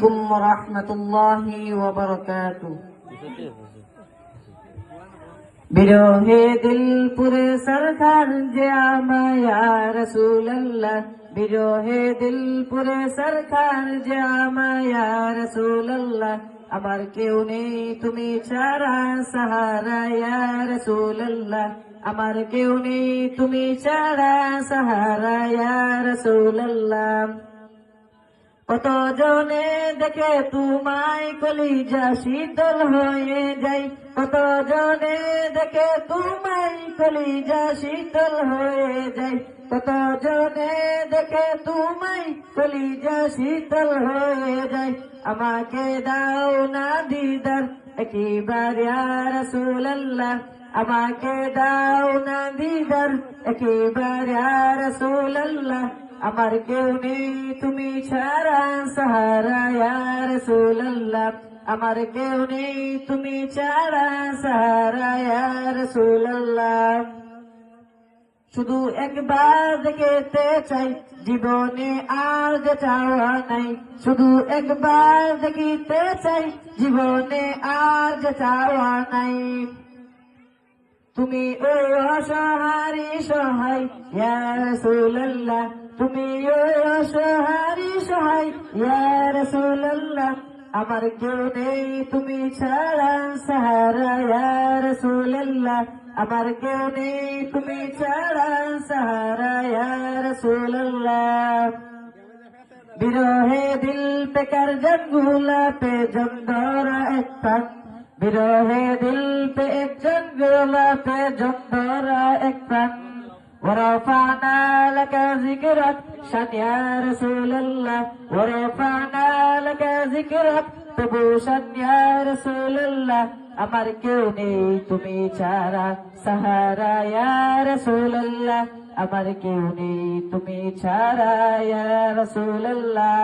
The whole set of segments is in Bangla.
রহমতুল্লাহি ওয়া বারাকাতুহু। বিরহে দিল পুরে সরকার যে আমায়া রাসূলুল্লাহ, বিরহে দিল পুরে সরকার যে আমায়া রাসূলুল্লাহ। আমার কেউ নেই তুমি ছাড়া সাহারা ইয়া রাসূলুল্লাহ, আমার কেউ নেই তুমি ছাড়া সাহারা ইয়া রাসূলুল্লাহ। কত জনে দেখে তোমায় কলিজা শীতল হয়ে যায়, কত জনে দেখে তোমায় কলিজা শীতল হয়ে যায়, কত জনে দেখে তোমায় কলিজা শীতল হয়ে যায়। আমাকে দাও না দিদার একবার ইয়া রাসূলুল্লাহ, আমাকে দাও না দিদার একবার ইয়া রাসূলুল্লাহ। আমার কেউ নেই তুমি ছাড়া সাহারা ইয়া রাসূলুল্লাহ, আমার কেউ নেই তুমি ছাড়া সাহারা ইয়া রাসূলুল্লাহ। শুধু একবার দেখতে চাই জীবনে আর যে চাওয়া নাই, শুধু একবার দেখিতে চাই জীবনে আর যে চাওয়া নাই। তুমি ওই অসহারি সহায় ইয়া রাসূলুল্লাহ, তুমি ওই অসহারি সহায় ইয়া রাসূলুল্লাহ। আমার কেউ নেই তুমি ছাড়া সাহারা ইয়া রাসূলুল্লাহ, আমার কেউ নেই তুমি ছাড়া সাহারা ইয়া রাসূলুল্লাহ। বিরহে দিল पे कर जंगूला पे जंदोरा एक पन, बिरहे दिल पे एक जंगूला पे जंदोरा एक पन। ورفعنا لك ذكرك شان يا رسول الله, ورفعنا لك ذكرك তবুশান ইয়া রাসূলুল্লাহ। আমার কেউ নেই তুমি ছাড়া সাহারা ইয়া রাসূলুল্লাহ, আমার কেউ নেই তুমি ছাড়া ইয়া রাসূলুল্লাহ।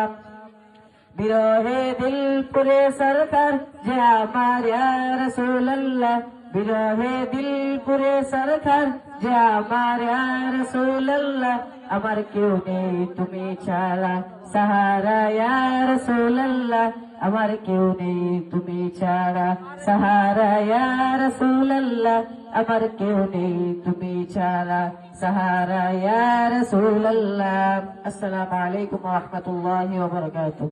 বিরহে দিল পুরে সরকার যে আমার ইয়া রাসূলুল্লাহ, বিরহে দিল পুরে সরকার যে আমার ইয়া রাসূলুল্লাহ। আমার কেউ নেই তুমি ছাড়া সাহারা ইয়া রাসূলুল্লাহ, আমার কেউ নেই তুমি ছাড়া সাহারা ইয়া রাসূলুল্লাহ, আমার কেউ নেই তুমি ছাড়া সাহারা ইয়া রাসূলুল্লাহ। আসসালামু আলাইকুম ওয়া রাহমাতুল্লাহি ওয়া বারাকাতুহু।